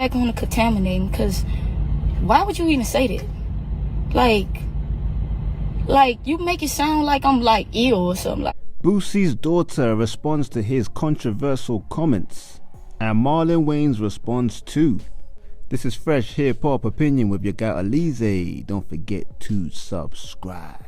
back on the contaminating, because why would you even say that? Like you make it sound like I'm like ill or something. Like Boosie's daughter responds to his controversial comments, and Marlon Wayans responds too. This is Fresh Hip Hop Opinion with your guy Alize. Don't forget to subscribe.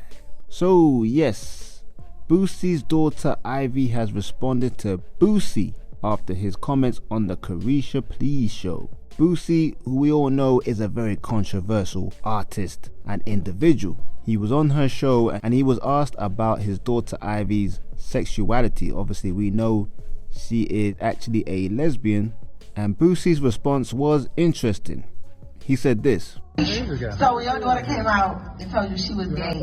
So yes, Boosie's daughter Ivy has responded to Boosie after his comments on the Carisha Please show. Boosie, who we all know is a very controversial artist and individual. He was on her show and he was asked about his daughter Ivy's sexuality. Obviously we know she is actually a lesbian, and Boosie's response was interesting. He said this. So your daughter came out and told you she was gay.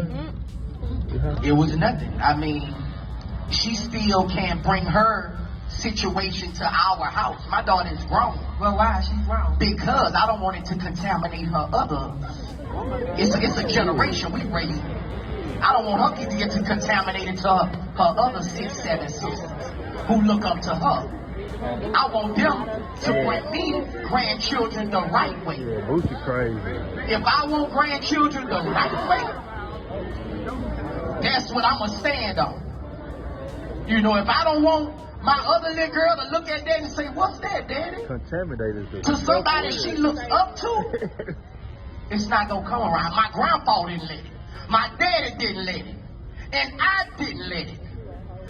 It was nothing. I mean, she still can't bring her situation to our house. My daughter is grown. Well, why is she grown? Because I don't want it to contaminate her others. It's a generation we raised. I don't want her to get to contaminate it to her other 6, 7 sisters who look up to her. I want them to bring me grandchildren the right way. Yeah, Boosie crazy. If I want grandchildren the right way, that's what I'm going to stand on. You know, if I don't want my other little girl to look at that and say, what's that, daddy? Contaminated. To somebody she looks up to, it's not going to come around. My grandpa didn't let it. My daddy didn't let it. And I didn't let it.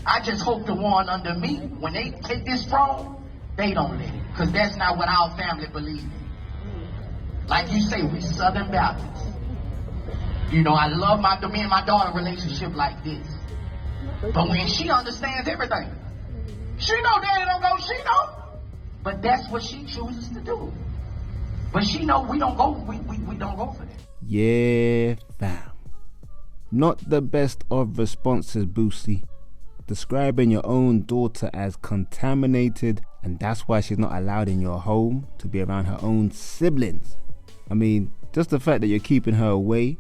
I just hope the one under me, when they take this throne, they don't let it. Because that's not what our family believes in. Like you say, we Southern Baptists. You know, I love me and my daughter relationship like this. But when she understands everything, she know daddy don't go, she know. But that's what she chooses to do. But she know we don't go, we don't go for that. Yeah, fam. Not the best of responses, Boosie. Describing your own daughter as contaminated, and that's why she's not allowed in your home to be around her own siblings. I mean, just the fact that you're keeping her away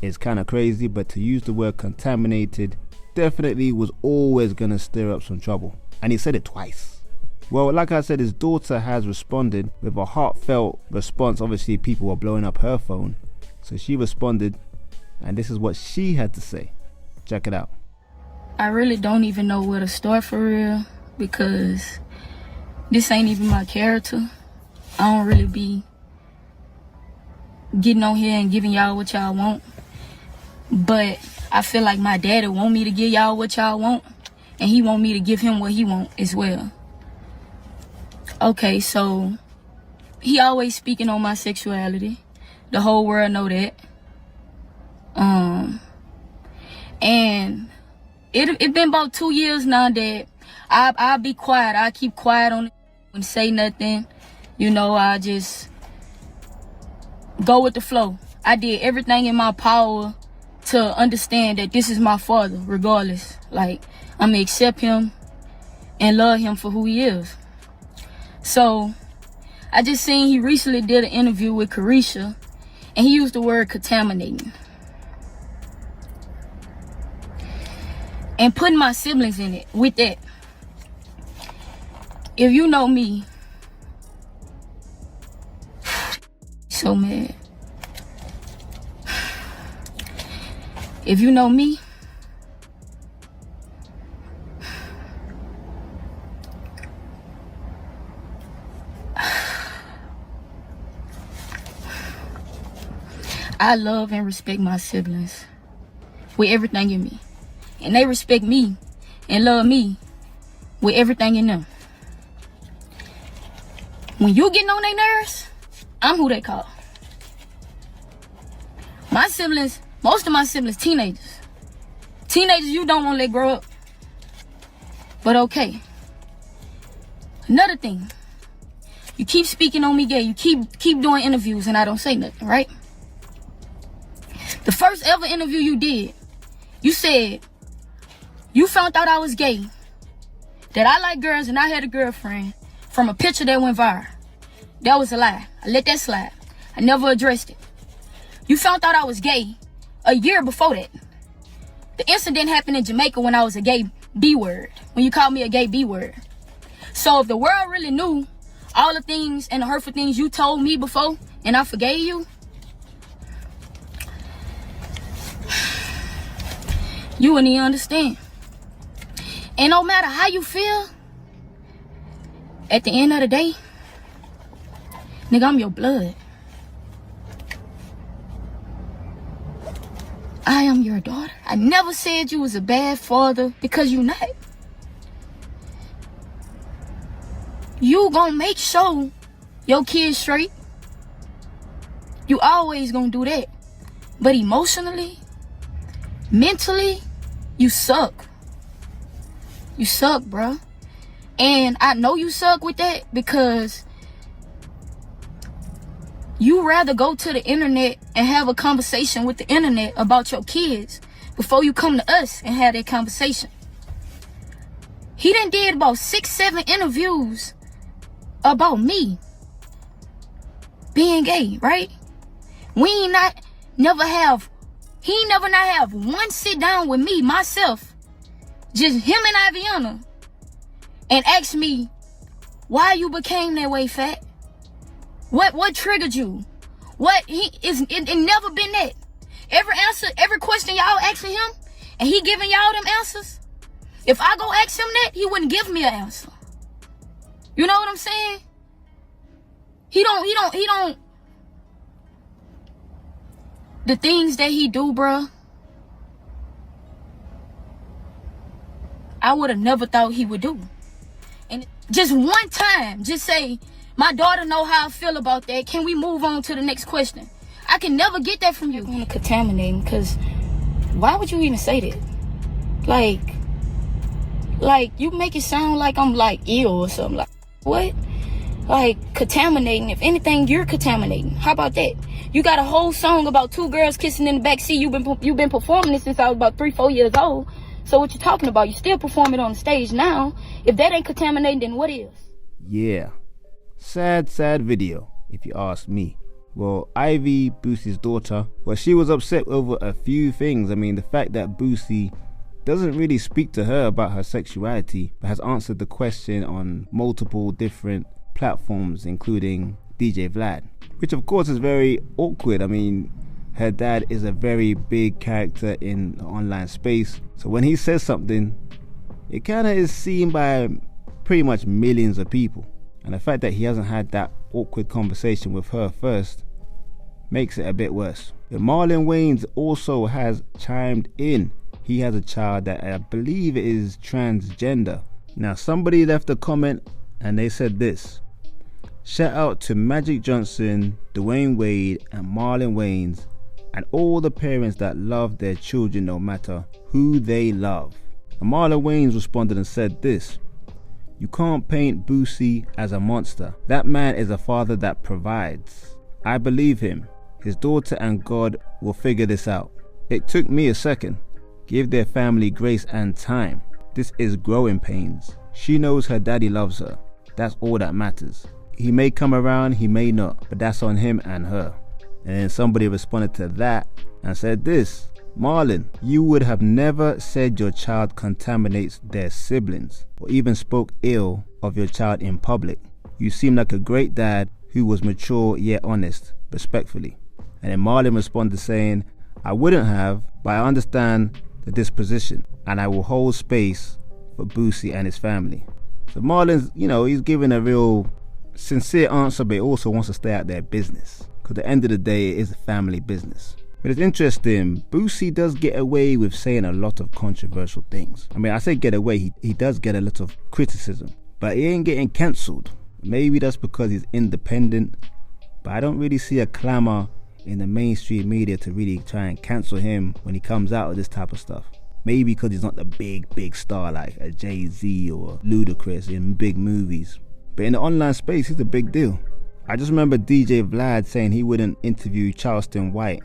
is kind of crazy, but to use the word contaminated definitely was always gonna stir up some trouble. And he said it twice. Well, like I said, his daughter has responded with a heartfelt response. Obviously, people were blowing up her phone. So she responded, and this is what she had to say. Check it out. I really don't even know where to start for real, because this ain't even my character. I don't really be getting on here and giving y'all what y'all want. But I feel like my daddy want me to give y'all what y'all want, and he want me to give him what he want as well. Okay, so he always speaking on my sexuality. The whole world know that. And it been about 2 years now that I'll be quiet. I keep quiet on it and say nothing. You know, I just go with the flow. I did everything in my power to understand that this is my father, regardless. Like, I'm gonna accept him and love him for who he is. So, I just seen he recently did an interview with Carisha, and he used the word contaminating. And putting my siblings in it with that. If you know me, so mad. If you know me, I love and respect my siblings with everything in me. And they respect me and love me with everything in them. When you getting on their nerves, I'm who they call. My siblings, most of my siblings, teenagers. Teenagers you don't want to let grow up. But okay. Another thing. You keep speaking on me gay. You keep doing interviews and I don't say nothing, right? The first ever interview you did, you said you found out I was gay, that I like girls and I had a girlfriend from a picture that went viral. That was a lie. I let that slide. I never addressed it. You found out I was gay a year before that. The incident happened in Jamaica when I was a gay B-word, when you called me a gay B-word. So if the world really knew all the things and the hurtful things you told me before, and I forgave you, you wouldn't even understand. And no matter how you feel, at the end of the day, nigga, I'm your blood. I am your daughter. I never said you was a bad father, because you not. You gonna make sure your kids straight. You always gonna do that. But emotionally, mentally, you suck. You suck, bruh. And I know you suck with that because you rather go to the internet and have a conversation with the internet about your kids before you come to us and have that conversation. He done did about 6-7 interviews about me being gay, right? He never not have one sit down with me, myself, just him and Aviana, and ask me why you became that way, Fat. What triggered you? It never been that. Every question y'all asking him, and he giving y'all them answers. If I go ask him that, he wouldn't give me an answer. You know what I'm saying? He don't. The things that he do, bruh, I would have never thought he would do. And just one time, just say, my daughter know how I feel about that. Can we move on to the next question? I can never get that from you. I'm gonna contaminate him, because why would you even say that? Like you make it sound like I'm like ill or something. Like what? Like contaminating. If anything, you're contaminating. How about that? You got a whole song about 2 girls kissing in the backseat. You've been performing this since I was about 3-4 years old. So what you talking about? You still performing on the stage now. If that ain't contaminating, then what is? Yeah. Sad video, if you ask me. Well, Ivy, Boosie's daughter, well, she was upset over a few things. I mean, the fact that Boosie doesn't really speak to her about her sexuality, but has answered the question on multiple different platforms, including DJ Vlad, which of course is very awkward. I mean, her dad is a very big character in the online space, so when he says something, it kind of is seen by pretty much millions of people. And the fact that he hasn't had that awkward conversation with her first makes it a bit worse. But Marlon Wayans also has chimed in. He has a child that I believe is transgender. Now, somebody left a comment and they said this: shout out to Magic Johnson, Dwayne Wade, and Marlon Wayans, and all the parents that love their children no matter who they love. And Marlon Wayans responded and said this: you can't paint Boosie as a monster. That man is a father that provides. I believe him. His daughter and God will figure this out. It took me a second. Give their family grace and time. This is growing pains. She knows her daddy loves her. That's all that matters. He may come around, he may not, but that's on him and her. And then somebody responded to that and said this: Marlon, you would have never said your child contaminates their siblings, or even spoke ill of your child in public. You seem like a great dad who was mature yet honest, respectfully. And then Marlon responded saying, I wouldn't have, but I understand the disposition, and I will hold space for Boosie and his family. So Marlon's, he's giving a real sincere answer, but he also wants to stay out their business, because at the end of the day, it is a family business. But it's interesting, Boosie does get away with saying a lot of controversial things. I mean, I say get away, he does get a lot of criticism, but he ain't getting cancelled. Maybe that's because he's independent, but I don't really see a clamor in the mainstream media to really try and cancel him when he comes out of this type of stuff. Maybe because he's not the big star like a Jay-Z or Ludacris in big movies. But in the online space, he's a big deal. I just remember DJ Vlad saying he wouldn't interview Charleston White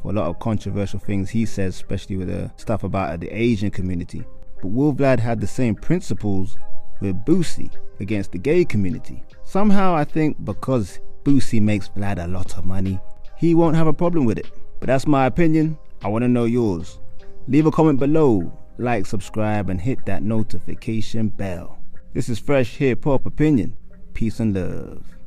for a lot of controversial things he says, especially with the stuff about the Asian community. But will Vlad have the same principles with Boosie against the gay community? Somehow I think because Boosie makes Vlad a lot of money, he won't have a problem with it. But that's my opinion. I want to know yours. Leave a comment below, like, subscribe, and hit that notification bell. This is Fresh Hip Hop Opinion. Peace and love.